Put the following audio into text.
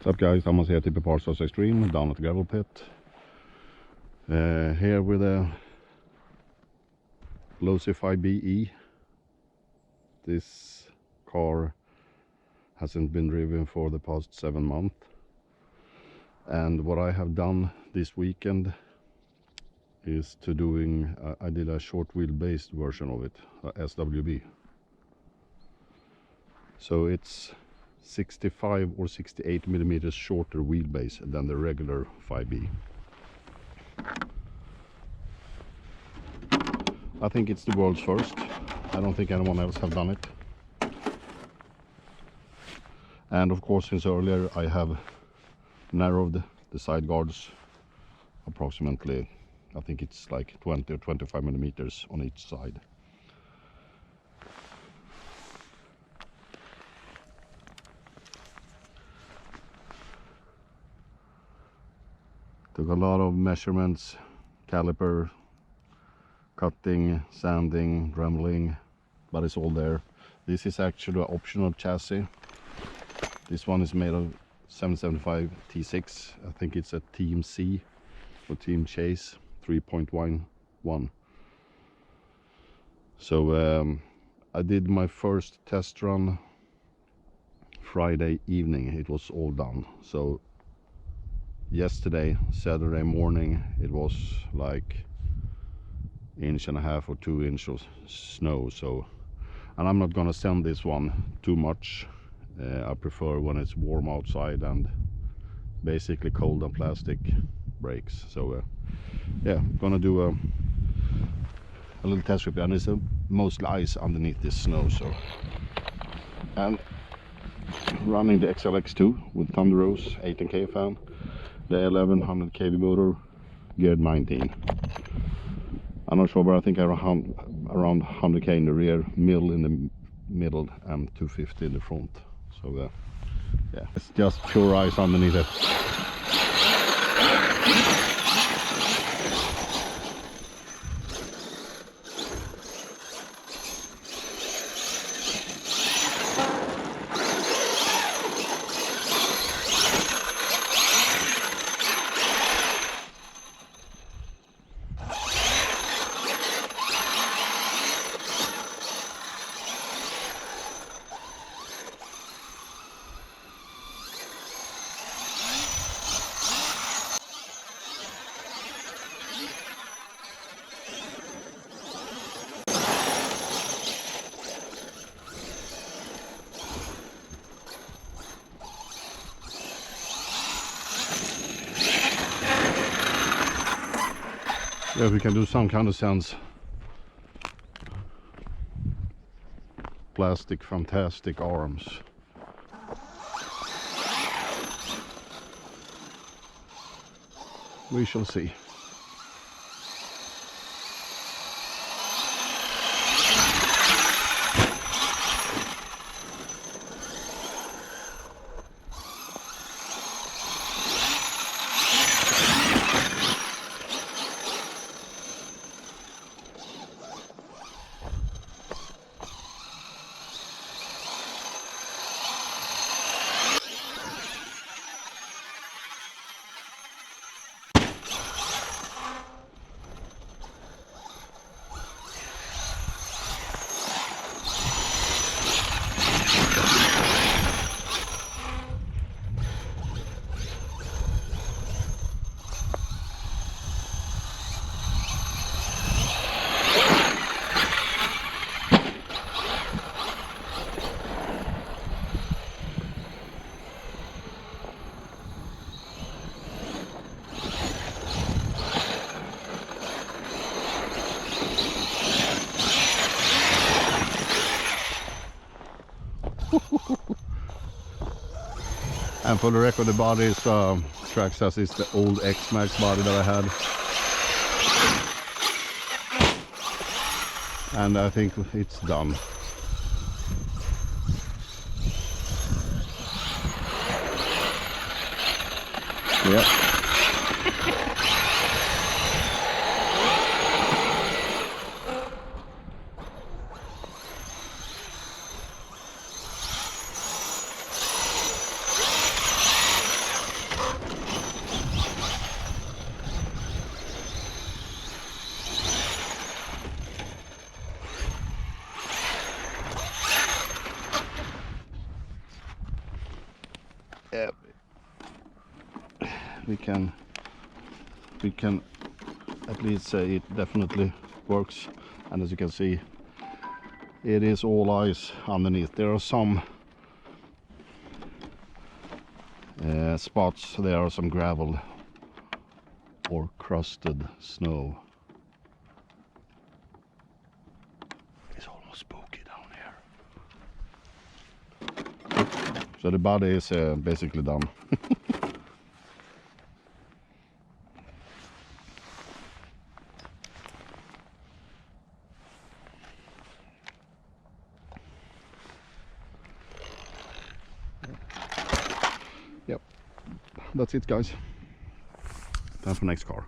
What's up guys, I'm here at Rc-Xtreme down at the gravel pit. Here with a Losi 5ive-Be. This car hasn't been driven for the past 7 months. And what I have done this weekend is to doing, I did a short wheelbase version of it, SWB. So it's 65 or 68 millimeters shorter wheelbase than the regular 5ive-Be. I think it's the world's first. I don't think anyone else have done it. And of course, since earlier I have narrowed the side guards approximately, I think it's like 20 or 25 millimeters on each side. Took a lot of measurements, caliper, cutting, sanding, dremeling, but it's all there. This is actually an optional chassis. This one is made of 775 T6. I think it's a Team C or Team Chace 3.1. So I did my first test run Friday evening. It was all done. So yesterday, Saturday morning, it was like 1.5 or 2 inches of snow. So, and I'm not gonna sand this one too much. I prefer when it's warm outside and basically cold and plastic brakes. So yeah, gonna do a little test trip, and it's mostly ice underneath this snow. So, and running the XLX2 with Thunder Rose 18K fan, the 1100 kV motor, geared 19. I'm not sure, but I think around 100k in the rear, middle in the middle, and 250 in the front. So yeah, it's just pure ice underneath it. Yeah, we can do some kind of sounds. Plastic, fantastic arms. We shall see. And for the record, the body is Traxxas is the old X-Max body that I had, and I think it's done. Yeah. we can at least say it definitely works. And as you can see, it is all ice underneath. There are some spots, there are some gravel or crusted snow. It's almost spooky down here. So the body is basically done. Yep, that's it guys. Time for next car.